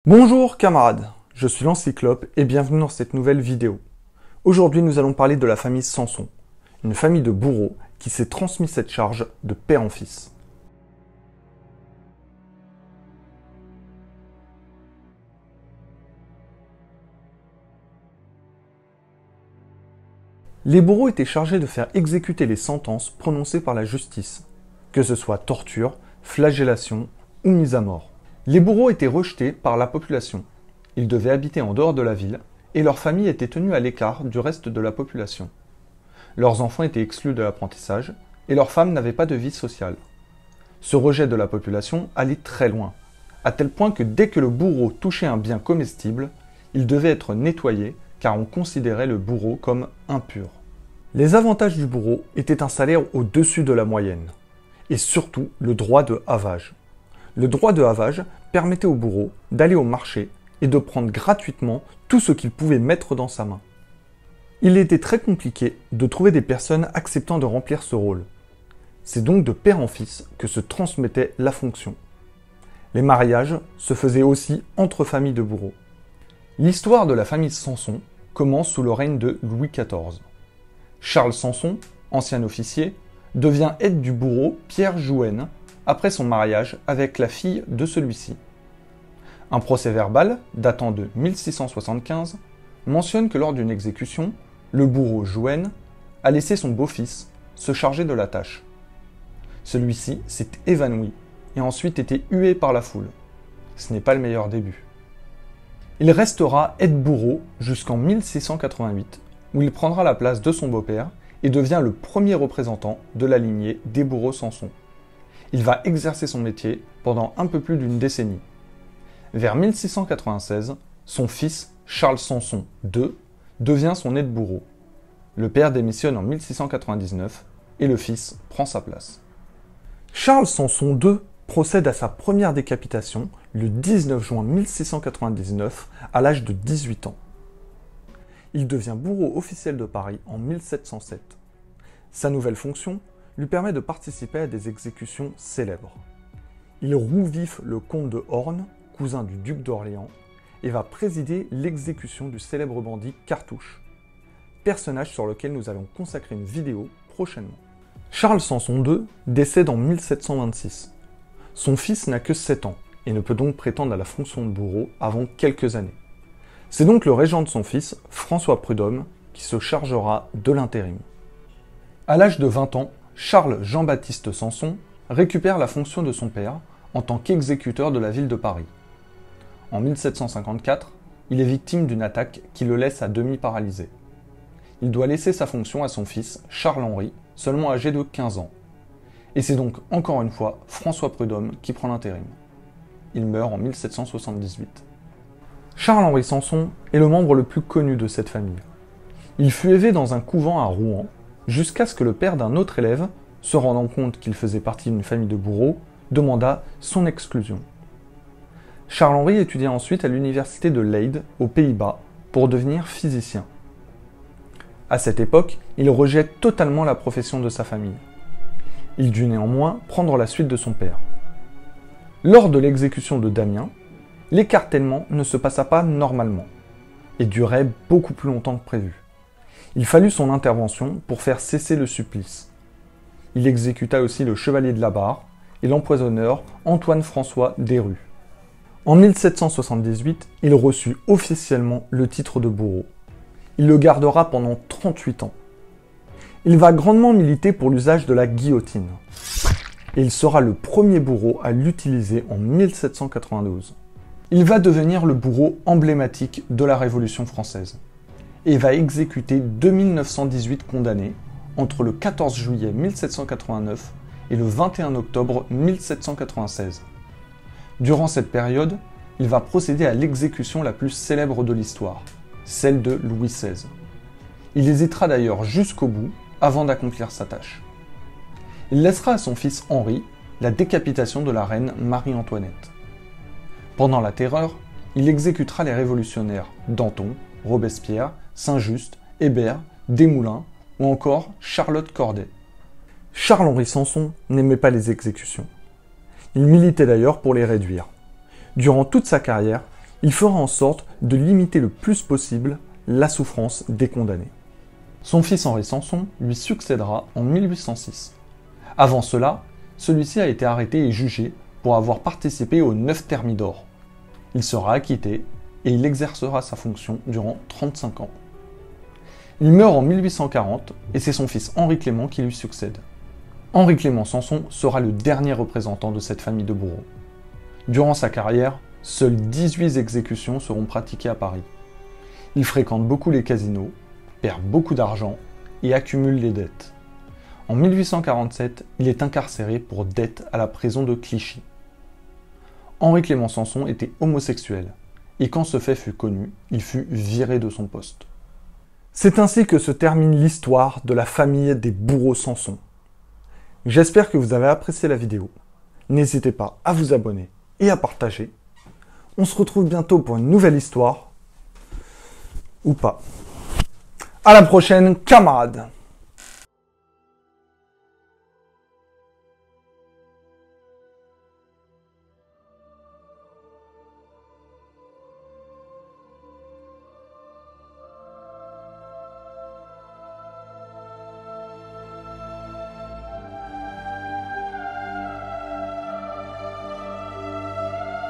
Bonjour camarades, je suis l'Encyclope et bienvenue dans cette nouvelle vidéo. Aujourd'hui nous allons parler de la famille Samson, une famille de bourreaux qui s'est transmis cette charge de père en fils. Les bourreaux étaient chargés de faire exécuter les sentences prononcées par la justice, que ce soit torture, flagellation ou mise à mort. Les bourreaux étaient rejetés par la population. Ils devaient habiter en dehors de la ville et leurs familles étaient tenues à l'écart du reste de la population. Leurs enfants étaient exclus de l'apprentissage et leurs femmes n'avaient pas de vie sociale. Ce rejet de la population allait très loin, à tel point que dès que le bourreau touchait un bien comestible, il devait être nettoyé car on considérait le bourreau comme impur. Les avantages du bourreau étaient un salaire au-dessus de la moyenne, et surtout le droit de havage. Le droit de havage permettait au bourreau d'aller au marché et de prendre gratuitement tout ce qu'il pouvait mettre dans sa main. Il était très compliqué de trouver des personnes acceptant de remplir ce rôle. C'est donc de père en fils que se transmettait la fonction. Les mariages se faisaient aussi entre familles de bourreaux. L'histoire de la famille Samson commence sous le règne de Louis XIV. Charles Samson, ancien officier, devient aide du bourreau Pierre Jouenne après son mariage avec la fille de celui-ci. Un procès-verbal, datant de 1675, mentionne que lors d'une exécution, le bourreau Jouenne a laissé son beau-fils se charger de la tâche. Celui-ci s'est évanoui et a ensuite été hué par la foule. Ce n'est pas le meilleur début. Il restera aide-bourreau jusqu'en 1688, où il prendra la place de son beau-père et devient le premier représentant de la lignée des bourreaux Samson. Il va exercer son métier pendant un peu plus d'une décennie. Vers 1696, son fils, Charles Samson II, devient son aide-bourreau. Le père démissionne en 1699 et le fils prend sa place. Charles Samson II procède à sa première décapitation le 19 juin 1699 à l'âge de 18 ans. Il devient bourreau officiel de Paris en 1707. Sa nouvelle fonction lui permet de participer à des exécutions célèbres. Il roue vif le comte de Horn, cousin du duc d'Orléans, et va présider l'exécution du célèbre bandit Cartouche, personnage sur lequel nous allons consacrer une vidéo prochainement. Charles Samson II décède en 1726. Son fils n'a que 7 ans et ne peut donc prétendre à la fonction de bourreau avant quelques années. C'est donc le régent de son fils, François Prudhomme, qui se chargera de l'intérim. À l'âge de 20 ans, Charles Jean-Baptiste Samson récupère la fonction de son père en tant qu'exécuteur de la ville de Paris. En 1754, il est victime d'une attaque qui le laisse à demi paralysé. Il doit laisser sa fonction à son fils, Charles-Henri, seulement âgé de 15 ans. Et c'est donc encore une fois François Prudhomme qui prend l'intérim. Il meurt en 1778. Charles-Henri Samson est le membre le plus connu de cette famille. Il fut élevé dans un couvent à Rouen, jusqu'à ce que le père d'un autre élève, se rendant compte qu'il faisait partie d'une famille de bourreaux, demanda son exclusion. Charles-Henri étudia ensuite à l'université de Leyde, aux Pays-Bas, pour devenir physicien. À cette époque, il rejette totalement la profession de sa famille. Il dut néanmoins prendre la suite de son père. Lors de l'exécution de Damien, l'écartèlement ne se passa pas normalement et durait beaucoup plus longtemps que prévu. Il fallut son intervention pour faire cesser le supplice. Il exécuta aussi le chevalier de la Barre et l'empoisonneur Antoine-François Desrues. En 1778, il reçut officiellement le titre de bourreau. Il le gardera pendant 38 ans. Il va grandement militer pour l'usage de la guillotine. Et il sera le premier bourreau à l'utiliser en 1792. Il va devenir le bourreau emblématique de la Révolution française et va exécuter 2918 condamnés entre le 14 juillet 1789 et le 21 octobre 1796. Durant cette période, il va procéder à l'exécution la plus célèbre de l'histoire, celle de Louis XVI. Il hésitera d'ailleurs jusqu'au bout avant d'accomplir sa tâche. Il laissera à son fils Henri la décapitation de la reine Marie-Antoinette. Pendant la Terreur, il exécutera les révolutionnaires Danton, Robespierre, Saint-Just, Hébert, Desmoulins ou encore Charlotte Corday. Charles-Henri Samson n'aimait pas les exécutions. Il militait d'ailleurs pour les réduire. Durant toute sa carrière, Il fera en sorte de limiter le plus possible la souffrance des condamnés. Son fils Henri Sanson lui succédera en 1806. Avant cela, celui-ci a été arrêté et jugé pour avoir participé aux 9 Thermidor. Il sera acquitté et il exercera sa fonction durant 35 ans. Il meurt en 1840 et c'est son fils Henri Clément qui lui succède. Henri Clément Sanson sera le dernier représentant de cette famille de bourreaux. Durant sa carrière, seules 18 exécutions seront pratiquées à Paris. Il fréquente beaucoup les casinos, perd beaucoup d'argent et accumule les dettes. En 1847, il est incarcéré pour dette à la prison de Clichy. Henri Clément Sanson était homosexuel et quand ce fait fut connu, il fut viré de son poste. C'est ainsi que se termine l'histoire de la famille des bourreaux Sanson. J'espère que vous avez apprécié la vidéo. N'hésitez pas à vous abonner et à partager. On se retrouve bientôt pour une nouvelle histoire. Ou pas. À la prochaine, camarades!